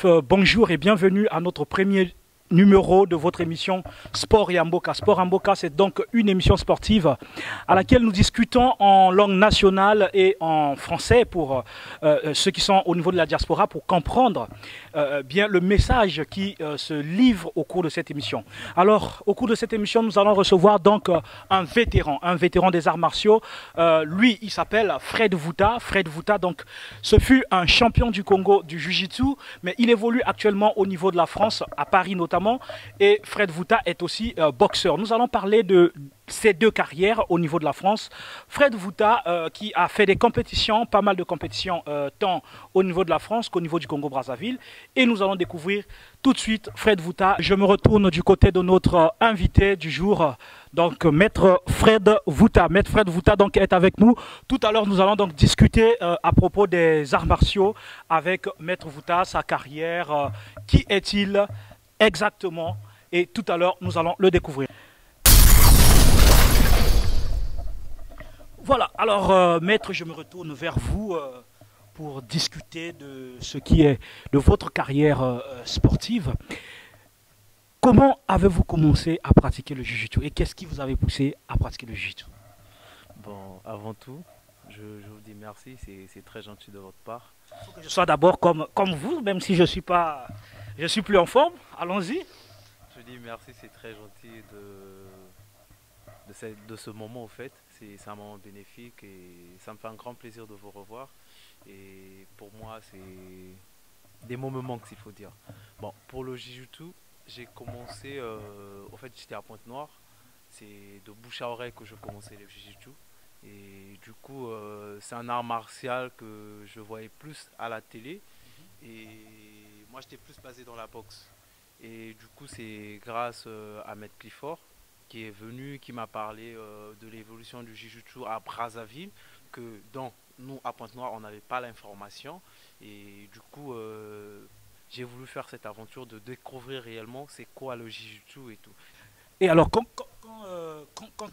sportifs, bonjour et bienvenue à notre premier numéro de votre émission Sport et Mboka. Sport et Mboka, c'est donc une émission sportive à laquelle nous discutons en langue nationale et en français pour ceux qui sont au niveau de la diaspora pour comprendre bien le message qui se livre au cours de cette émission. Alors, au cours de cette émission, nous allons recevoir donc un vétéran des arts martiaux. Lui, il s'appelle Fred Vuta. Fred Vuta, donc, ce fut un champion du Congo du Jiu-Jitsu, mais il évolue actuellement au niveau de la France, à Paris notamment. Et Fred Vuta est aussi boxeur. Nous allons parler de ces deux carrières au niveau de la France. Fred Vuta qui a fait des compétitions, pas mal de compétitions, tant au niveau de la France qu'au niveau du Congo-Brazzaville. Et nous allons découvrir tout de suite Fred Vuta. Je me retourne du côté de notre invité du jour, donc Maître Fred Vuta. Maître Fred Vuta donc, est avec nous. Tout à l'heure, nous allons donc discuter à propos des arts martiaux avec Maître Vuta, sa carrière, qui est-il exactement, et tout à l'heure, nous allons le découvrir. Voilà, alors maître, je me retourne vers vous pour discuter de ce qui est de votre carrière sportive. Comment avez-vous commencé à pratiquer le Jiu-Jitsu et qu'est-ce qui vous avait poussé à pratiquer le Jiu-Jitsu? Bon, avant tout, je vous dis merci, c'est très gentil de votre part. Il faut que je sois d'abord comme vous, même si je suis plus en forme. Allons-y. Je dis merci, c'est très gentil de ce moment au fait. C'est un moment bénéfique et ça me fait un grand plaisir de vous revoir. Et pour moi, c'est des mots me manquent, s'il faut dire. Bon, pour le Jiu-Jitsu, j'ai commencé, au fait, j'étais à Pointe-Noire. C'est de bouche à oreille que je commençais le Jiu-Jitsu. Et du coup, c'est un art martial que je voyais plus à la télé. Et moi, j'étais plus basé dans la boxe. Et du coup, c'est grâce à Maître Clifford qui est venu, qui m'a parlé de l'évolution du Jiu-Jitsu à Brazzaville, que nous, à Pointe-Noire, on n'avait pas l'information. Et du coup, j'ai voulu faire cette aventure de découvrir réellement c'est quoi le Jiu-Jitsu et tout. Et alors, quand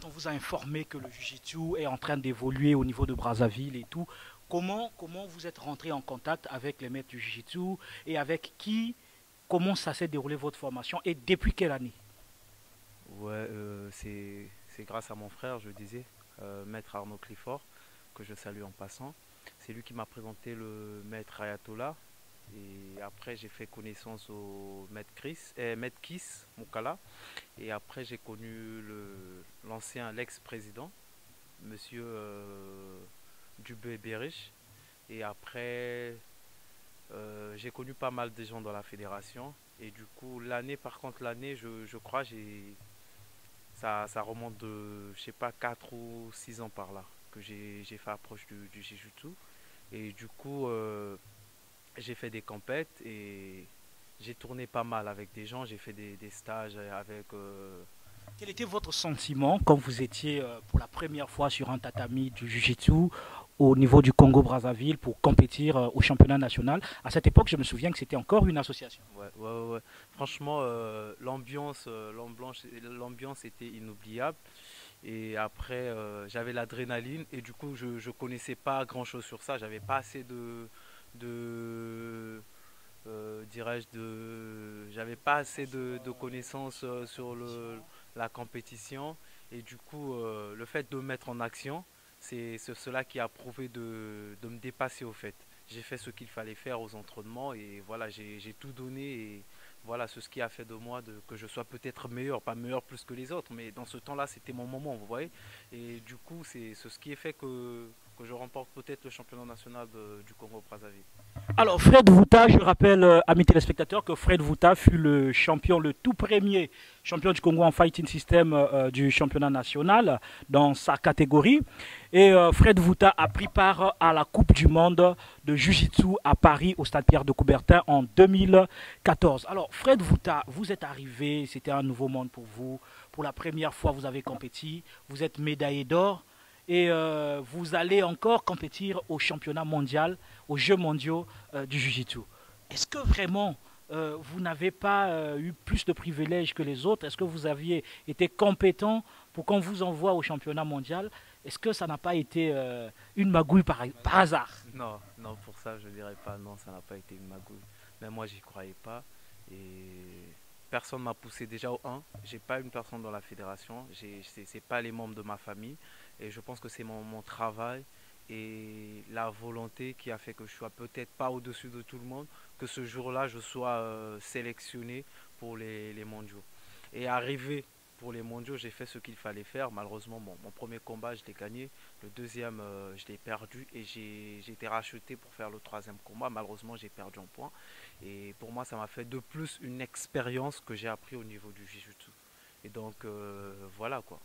on vous a informé que le Jiu-Jitsu est en train d'évoluer au niveau de Brazzaville et tout, comment vous êtes rentré en contact avec les maîtres du Jiu-Jitsu et avec qui, comment ça s'est déroulé votre formation et depuis quelle année? Ouais, c'est grâce à mon frère, je disais, Maître Arnaud Clifford, que je salue en passant. C'est lui qui m'a présenté le Maître Ayatollah. Et après, j'ai fait connaissance au Maître Kiss Moukala. Et après, j'ai connu l'ex-président, Monsieur Dubé-Berich. Et après, j'ai connu pas mal de gens dans la fédération. Et du coup, l'année, je crois, ça remonte de, je sais pas, 4 ou 6 ans par là, que j'ai fait approche du Jiu-Jitsu. Et du coup, j'ai fait des compètes et j'ai tourné pas mal avec des gens. J'ai fait des stages avec... Quel était votre sentiment quand vous étiez pour la première fois sur un tatami du Jiu-Jitsu au niveau du Congo-Brazzaville pour compétir au championnat national? À cette époque, je me souviens que c'était encore une association. Ouais. Franchement, l'ambiance était inoubliable. Et après, j'avais l'adrénaline et du coup, je connaissais pas grand-chose sur ça. J'avais pas assez j'avais pas assez de connaissances sur la compétition. Et du coup, le fait de me mettre en action, c'est cela qui a prouvé de me dépasser au fait. J'ai fait ce qu'il fallait faire aux entraînements et voilà, j'ai tout donné et voilà, c'est ce qui a fait de moi que je sois peut-être meilleur, pas meilleur plus que les autres, mais dans ce temps-là, c'était mon moment, vous voyez. Et du coup, c'est ce qui est fait que je remporte peut-être le championnat national du Congo-Brazzaville. Alors, Fred Vuta, je rappelle, amis téléspectateurs, que Fred Vuta fut le champion, le tout premier champion du Congo en fighting system du championnat national dans sa catégorie. Et Fred Vuta a pris part à la Coupe du Monde de Jiu-Jitsu à Paris, au stade Pierre de Coubertin, en 2014. Alors, Fred Vuta, vous êtes arrivé, c'était un nouveau monde pour vous. Pour la première fois, vous avez compéti, vous êtes médaillé d'or. Et vous allez encore compétir au championnat mondial, aux Jeux mondiaux du Jiu-Jitsu. Est-ce que vraiment vous n'avez pas eu plus de privilèges que les autres? Est-ce que vous aviez été compétent pour qu'on vous envoie au championnat mondial? Est-ce que ça n'a pas été une magouille par hasard? Non, pour ça je dirais pas non, ça n'a pas été une magouille. Mais moi, j'y croyais pas. Et personne m'a poussé déjà au 1. J'ai pas une personne dans la fédération. C'est pas les membres de ma famille. Et je pense que c'est mon travail et la volonté qui a fait que je sois peut-être pas au-dessus de tout le monde, que ce jour-là, je sois sélectionné pour les mondiaux. Et arrivé pour les mondiaux, j'ai fait ce qu'il fallait faire. Malheureusement, bon, mon premier combat, je l'ai gagné. Le deuxième, je l'ai perdu et j'ai été racheté pour faire le troisième combat. Malheureusement, j'ai perdu en points. Et pour moi, ça m'a fait de plus une expérience que j'ai appris au niveau du Jiu-Jitsu. Et donc, voilà quoi.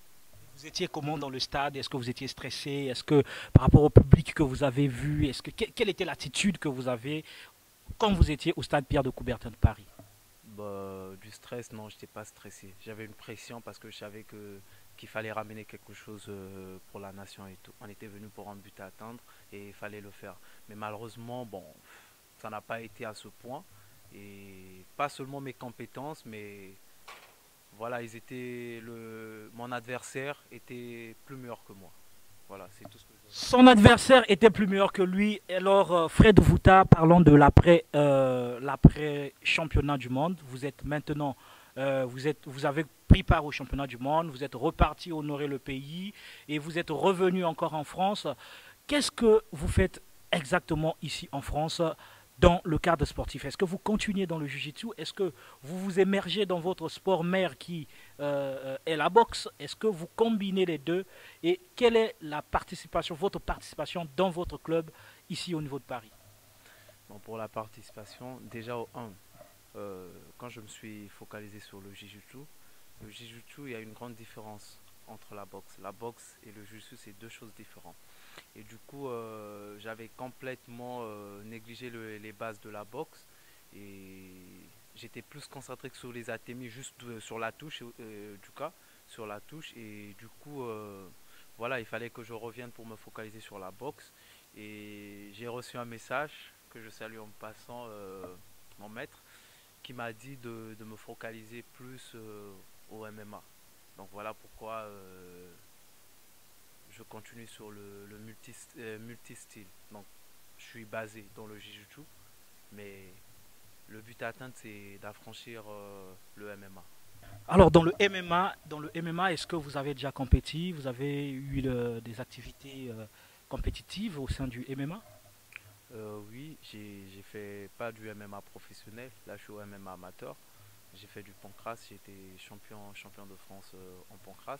Vous étiez comment dans le stade? Est-ce que vous étiez stressé? Est-ce que par rapport au public que vous avez vu, quelle était l'attitude que vous avez quand vous étiez au stade Pierre de Coubertin de Paris? Bah, du stress, non, je n'étais pas stressé. J'avais une pression parce que je savais qu'il fallait ramener quelque chose pour la nation et tout. On était venu pour un but à atteindre et il fallait le faire. Mais malheureusement, bon, ça n'a pas été à ce point. Et pas seulement mes compétences, mais voilà, mon adversaire était plus meilleur que moi. Voilà, c'est tout ce que je veux dire. Son adversaire était plus meilleur que lui. Alors, Fred Vouta, parlons de l'après championnat du monde. Vous êtes maintenant, vous avez pris part au championnat du monde. Vous êtes reparti honorer le pays et vous êtes revenu encore en France. Qu'est-ce que vous faites exactement ici en France dans le cadre sportif? Est-ce que vous continuez dans le jiu-jitsu? Est-ce que vous vous émergez dans votre sport mère qui est la boxe? Est-ce que vous combinez les deux? Et quelle est votre participation dans votre club ici au niveau de Paris? Bon, pour la participation, déjà au 1, quand je me suis focalisé sur le Jiu-Jitsu, il y a une grande différence entre la boxe. La boxe et le Jiu-Jitsu, c'est deux choses différentes. Et du coup, j'avais complètement négligé les bases de la boxe et j'étais plus concentré que sur les atémis, juste sur la touche, du cas, sur la touche. Et du coup, voilà, il fallait que je revienne pour me focaliser sur la boxe. Et j'ai reçu un message que je salue en passant, mon maître, qui m'a dit de me focaliser plus au MMA. Donc voilà pourquoi je continue sur le multi-style. Donc je suis basé dans le Jiu-Jitsu, mais le but à atteindre c'est d'affranchir le MMA. Alors dans le MMA, est-ce que vous avez déjà compéti? Vous avez eu des activités compétitives au sein du MMA? Oui, j'ai fait pas du MMA professionnel, là je suis au MMA amateur. J'ai fait du pancras, j'ai été champion de France en pancras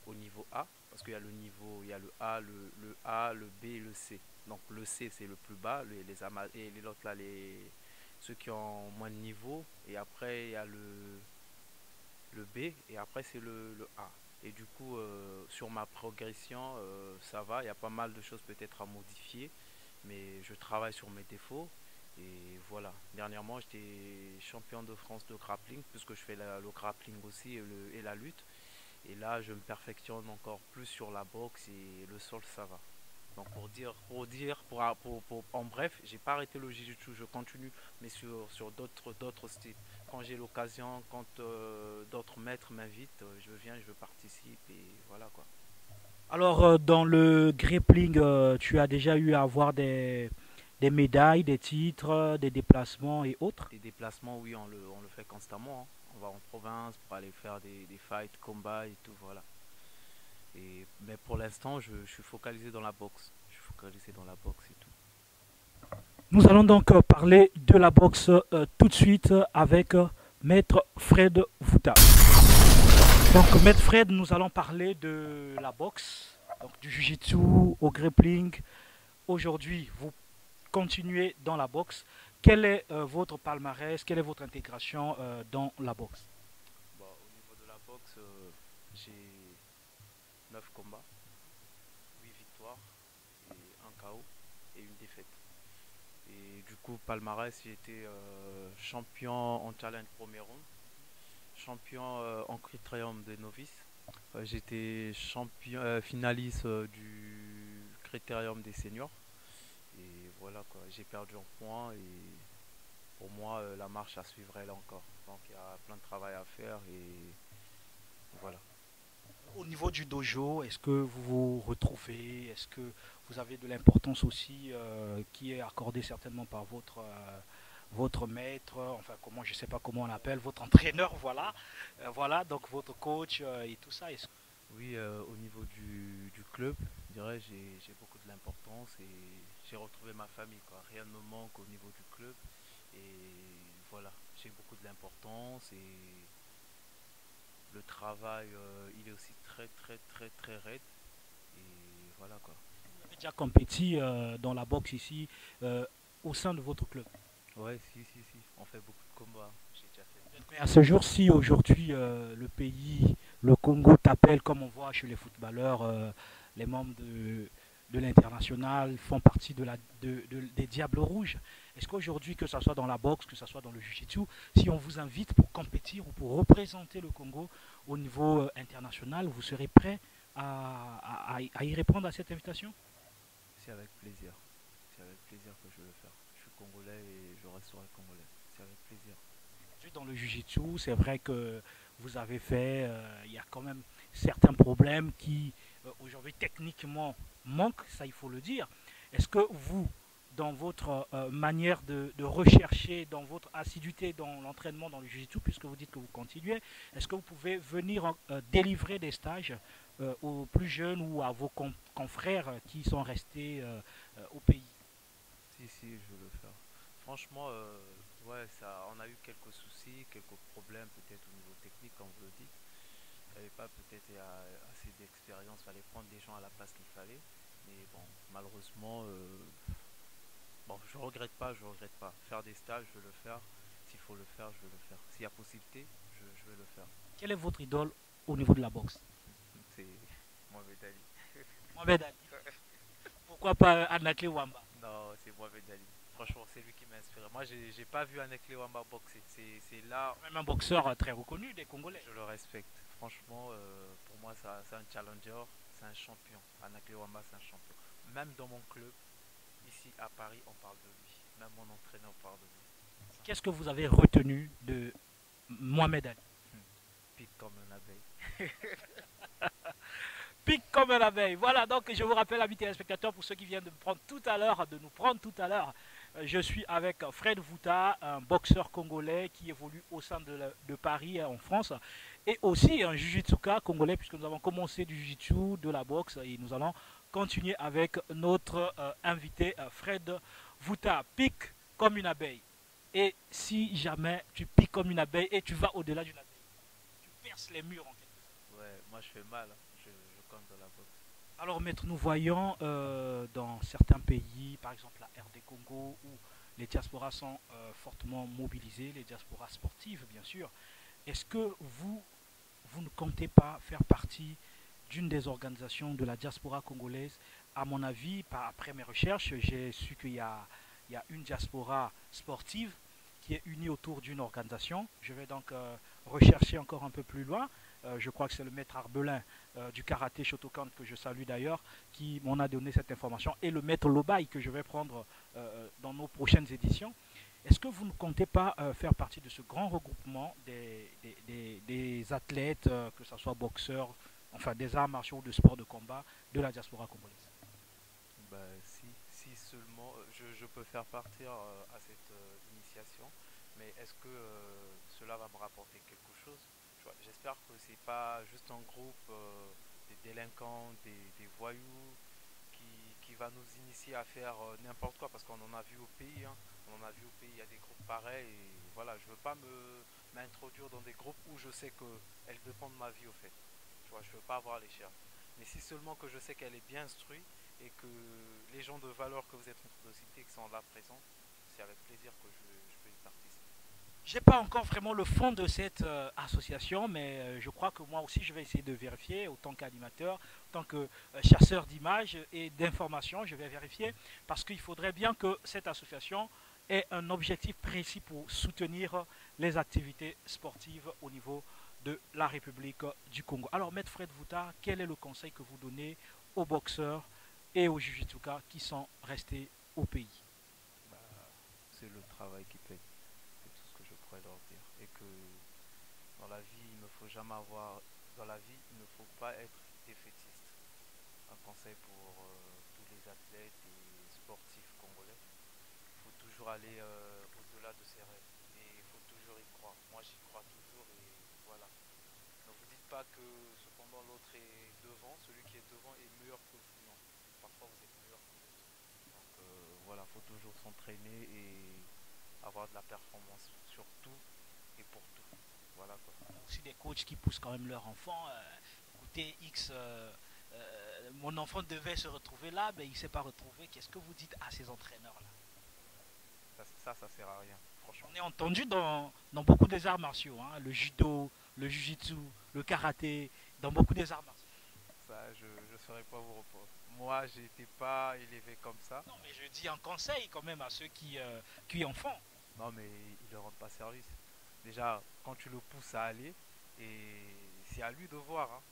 au niveau A, parce qu'il y a le niveau, il y a le A, le A, le B et le C. Donc le C c'est le plus bas, et les autres là, ceux qui ont moins de niveau, et après il y a le B, et après c'est le A. Et du coup, sur ma progression, ça va, il y a pas mal de choses peut-être à modifier, mais je travaille sur mes défauts. Et voilà, dernièrement j'étais champion de France de grappling, puisque je fais le grappling aussi et la lutte. Et là, je me perfectionne encore plus sur la boxe et le sol, ça va. Donc en bref, j'ai pas arrêté le jiu-jitsu, je continue, mais sur d'autres styles. Quand j'ai l'occasion, quand d'autres maîtres m'invitent, je viens, je participe et voilà quoi. Alors dans le grappling, tu as déjà eu à avoir des médailles, des titres, des déplacements et autres? Des déplacements, oui, on le fait constamment, hein. On va en province pour aller faire des fights, combats et tout, voilà. Mais pour l'instant, je suis focalisé dans la boxe. Je suis focalisé dans la boxe et tout. Nous allons donc parler de la boxe tout de suite avec Maître Fred Vouta. Donc Maître Fred, nous allons parler de la boxe, donc du jiu-jitsu au grappling. Aujourd'hui, vous continuez dans la boxe. Quel est votre palmarès? Quelle est votre intégration dans la boxe? Bon, au niveau de la boxe, j'ai 9 combats, 8 victoires et un KO et une défaite. Et du coup, palmarès, j'ai été champion en challenge premier round, champion en critérium des novices. J'étais champion finaliste du critérium des seniors. Et voilà quoi, j'ai perdu en points et pour moi la marche à suivre est là encore. Donc il y a plein de travail à faire et voilà. Au niveau du dojo, est-ce que vous vous retrouvez? Est-ce que vous avez de l'importance aussi qui est accordée certainement par votre maître, enfin comment, je sais pas comment on l'appelle, votre entraîneur, voilà, voilà, donc votre coach et tout ça. Oui, au niveau du club, je dirais, j'ai beaucoup de l'importance et j'ai retrouvé ma famille, quoi. Rien ne me manque au niveau du club. Et voilà, j'ai beaucoup de l'importance et le travail, il est aussi très, très, très, très raide. Et voilà, quoi. Vous avez déjà compéti dans la boxe ici au sein de votre club. Ouais, si, si, si. On fait beaucoup de combats. J'ai déjà fait. Mais à ce jour-ci, aujourd'hui, le pays, le Congo t'appelle, comme on voit chez les footballeurs, les membres de l'international font partie des Diables Rouges. Est-ce qu'aujourd'hui, que ce soit dans la boxe, que ce soit dans le jiu-jitsu, si on vous invite pour compétir ou pour représenter le Congo au niveau international, vous serez prêt à y répondre à cette invitation? C'est avec plaisir. C'est avec plaisir que je vais le faire. Je suis congolais et je resterai congolais. C'est avec plaisir. Dans le jiu-jitsu, c'est vrai que vous avez fait, il y a quand même certains problèmes qui aujourd'hui techniquement manquent, ça il faut le dire. Est-ce que vous, dans votre manière de rechercher, dans votre assiduité dans l'entraînement dans le jiu-jitsu, puisque vous dites que vous continuez, est-ce que vous pouvez venir délivrer des stages aux plus jeunes ou à vos confrères qui sont restés au pays? Si, si, je veux le faire. Franchement, ouais, ça, on a eu quelques soucis, quelques problèmes peut-être au niveau technique, comme vous le dites. Il n'y avait pas peut-être assez d'expérience, il fallait prendre des gens à la place qu'il fallait. Mais bon, malheureusement, bon, je regrette pas, je regrette pas. Faire des stages, je veux le faire. S'il faut le faire, je veux le faire. S'il y a possibilité, je vais le faire. Quelle est votre idole au niveau de la boxe? C'est Mohamed Ali. Mohamed Ali. Pourquoi pas Anakle Wamba? Non, c'est Mohamed Ali. Franchement, c'est lui qui m'a inspiré. Moi, j'ai pas vu Anek Lewamba boxer. C'est là, Même un boxeur très reconnu des Congolais. je le respecte. Franchement, pour moi, c'est un challenger, c'est un champion. Anek Lewamba, c'est un champion. Même dans mon club, ici à Paris, on parle de lui. Même mon entraîneur parle de lui. Qu'est-ce que vous avez retenu de Mohamed Ali? Pique comme un abeille. Pique comme un abeille. Voilà, donc je vous rappelle, amis téléspectateurs, pour ceux qui viennent de me prendre tout à l'heure, de nous prendre tout à l'heure, je suis avec Fred Vouta, un boxeur congolais qui évolue au sein de Paris en France, et aussi un jujitsuka congolais, puisque nous avons commencé du jujitsu, de la boxe, et nous allons continuer avec notre invité Fred Vouta. Pique comme une abeille. Et si jamais tu piques comme une abeille et tu vas au-delà d'une abeille, tu perces les murs en quelque sorte. Ouais, moi je fais mal, hein. Je compte dans la boxe. Alors, maître, nous voyons dans certains pays, par exemple la RD Congo, où les diasporas sont fortement mobilisées, les diasporas sportives, bien sûr. Est-ce que vous ne comptez pas faire partie d'une des organisations de la diaspora congolaise? À mon avis, après mes recherches, j'ai su il y a une diaspora sportive qui est unie autour d'une organisation. Je vais donc rechercher encore un peu plus loin. Je crois que c'est le maître Arbelin du karaté Shotokan, que je salue d'ailleurs, qui m'en a donné cette information, et le maître Lobaï, que je vais prendre dans nos prochaines éditions. Est-ce que vous ne comptez pas faire partie de ce grand regroupement des athlètes, que ce soit boxeurs, enfin des arts martiaux ou de sport de combat de la diaspora congolaise? Bah, si seulement je peux faire partir à cette initiation, mais est-ce que cela va me rapporter quelque chose? J'espère que c'est pas juste un groupe des délinquants, des voyous qui va nous initier à faire n'importe quoi, parce qu'on en a vu au pays, hein. On en a vu au pays, il y a des groupes pareils, et voilà, je veux pas m'introduire dans des groupes où je sais qu'elles dépendent de ma vie au fait. Je veux pas avoir les chairs. Mais si seulement que je sais qu'elle est bien instruite et que les gens de valeur que vous êtes en train de citer qui sont là présents, c'est avec plaisir que je peux y participer. Je n'ai pas encore vraiment le fond de cette association, mais je crois que moi aussi je vais essayer de vérifier, autant qu'animateur, autant que chasseur d'images et d'informations, je vais vérifier, parce qu'il faudrait bien que cette association ait un objectif précis pour soutenir les activités sportives au niveau de la République du Congo. Alors, Maître Fred Vouta, quel est le conseil que vous donnez aux boxeurs et aux jujitsuka qui sont restés au pays? Bah, c'est le travail qui paye. C'est tout ce que je pourrais leur dire. Et que dans la vie, il ne faut jamais avoir dans la vie, il ne faut pas être défaitiste. Un conseil pour tous les athlètes et sportifs congolais. Il faut toujours aller au-delà de ses rêves. Et il faut toujours y croire. Moi, j'y crois toujours et voilà. Ne vous dites pas que cependant l'autre est devant, celui qui est devant est meilleur que vous. Non, parfois vous êtes meilleur que l'autre. Donc voilà, il faut toujours s'entraîner et avoir de la performance sur tout et pour tout. Voilà quoi. Aussi des coachs qui poussent quand même leur enfant. Écoutez, mon enfant devait se retrouver là, mais il ne s'est pas retrouvé. Qu'est-ce que vous dites à ces entraîneurs-là? Ça sert à rien, franchement. On est entendu dans beaucoup des arts martiaux, hein, le judo, le jiu-jitsu, le karaté, dans beaucoup des arts martiaux. Ça, je ne saurais pas vous répondre. Moi, j'étais pas élevé comme ça. Non, mais je dis un conseil quand même à ceux qui en font. Non, mais il ne rend pas service. Déjà, quand tu le pousses à aller, et c'est à lui de voir. Hein.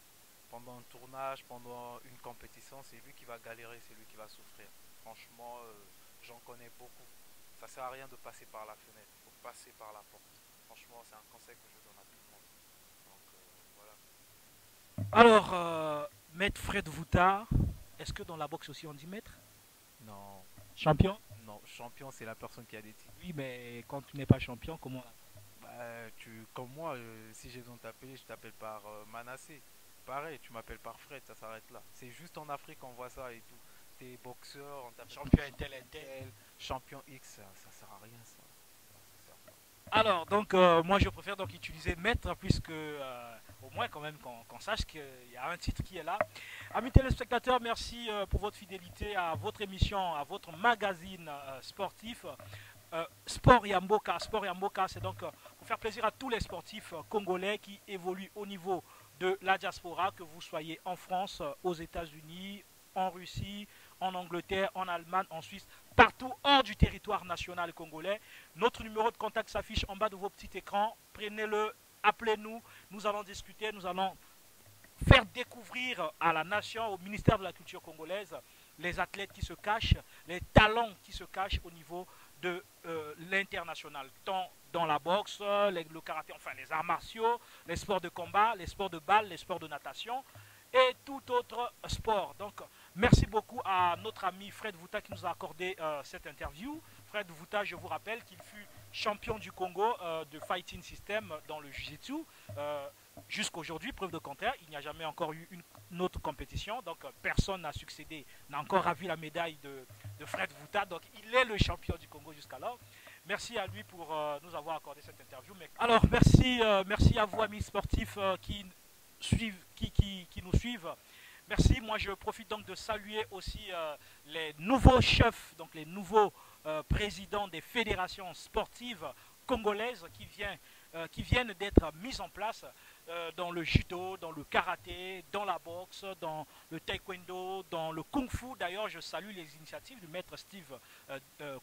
Pendant un tournage, pendant une compétition, c'est lui qui va galérer, c'est lui qui va souffrir. Franchement, j'en connais beaucoup. Ça sert à rien de passer par la fenêtre, il faut passer par la porte. Franchement, c'est un conseil que je donne à tout le monde. Donc, voilà. Alors, Maître Fred Vouta, est-ce que dans la boxe aussi on dit maître? Non. Champion? Non, champion, c'est la personne qui a des titres. Oui, mais quand tu n'es pas champion, comment on comme moi, si j'ai besoin de t'appeler, je t'appelle par Manassé. Pareil, tu m'appelles par Fred, ça s'arrête là. C'est juste en Afrique qu'on voit ça et tout. T'es boxeur, on t'appelle champion intel. Champion X, ça sert à rien ça. Ça sert pas. Alors, donc, moi je préfère donc utiliser maître, puisque au moins quand même qu'on sache qu'il y a un titre qui est là. Amis téléspectateurs, merci pour votre fidélité à votre émission, à votre magazine sportif. Sport Yamboka. Sport Yamboka, c'est donc pour faire plaisir à tous les sportifs congolais qui évoluent au niveau de la diaspora, que vous soyez en France, aux États-Unis, en Russie, en Angleterre, en Allemagne, en Suisse, partout hors du territoire national congolais. Notre numéro de contact s'affiche en bas de vos petits écrans. Prenez-le, appelez-nous, nous allons discuter, nous allons faire découvrir à la nation, au ministère de la Culture congolaise, les athlètes qui se cachent, les talents qui se cachent au niveau de l'international, tant dans la boxe, le karaté, enfin les arts martiaux, les sports de combat, les sports de balle, les sports de natation et tout autre sport. Donc, merci beaucoup à notre ami Fred Vouta qui nous a accordé cette interview. Fred Vouta, je vous rappelle qu'il fut champion du Congo de Fighting System dans le Jiu-Jitsu. Jusqu'à aujourd'hui, preuve de contraire, il n'y a jamais encore eu une autre compétition, donc personne n'a succédé, n'a encore ravi la médaille de Fred Vouta, donc il est le champion du Congo jusqu'alors. Merci à lui pour nous avoir accordé cette interview. Alors merci à vous amis sportifs qui nous suivent. Merci, moi je profite donc de saluer aussi les nouveaux chefs, donc les nouveaux présidents des fédérations sportives congolaises qui viennent d'être mises en place dans le judo, dans le karaté, dans la boxe, dans le taekwondo, dans le kung-fu. D'ailleurs, je salue les initiatives du maître Steve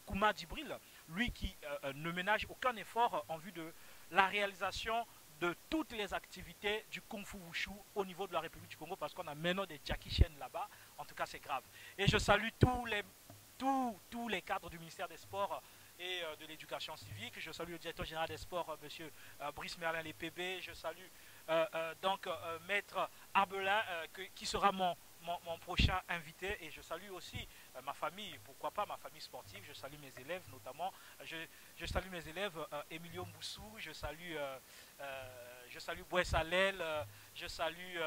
Kouma Dibril, lui qui ne ménage aucun effort en vue de la réalisation de toutes les activités du kung-fu wushu au niveau de la République du Congo, parce qu'on a maintenant des Jackie Chan là-bas. En tout cas, c'est grave. Et je salue tous les cadres du ministère des Sports et de l'éducation civique. Je salue le directeur général des sports, M. Brice Merlin Lépébé. Je salue donc Maître Arbelin, qui sera mon prochain invité. Et je salue aussi ma famille, pourquoi pas ma famille sportive. Je salue mes élèves notamment. Je salue mes élèves Emilio Mboussou, je salue Boué Salel, je salue,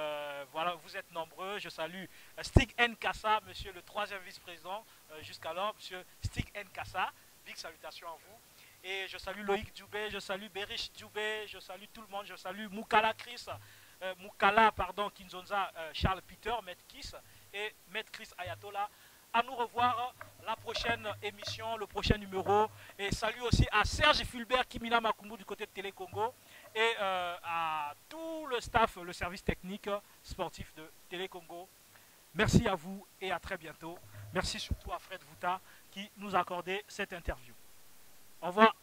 voilà, vous êtes nombreux. Je salue Stig Nkassa, monsieur le 3e vice-président jusqu'alors, monsieur Stig Nkassa. Big salutations à vous. Et je salue Loïc Djoubé, je salue Berish Djoubé, je salue tout le monde, je salue Moukala Kinzonza, Charles Peter, Maître Kiss et Maître Chris Ayatollah. À nous revoir la prochaine émission, le prochain numéro. Et salut aussi à Serge Fulbert Kimina Makumbu du côté de Télé Congo et à tout le staff, le service technique sportif de Télé Congo. Merci à vous et à très bientôt. Merci surtout à Fred Vouta qui nous a accordé cette interview. Au revoir.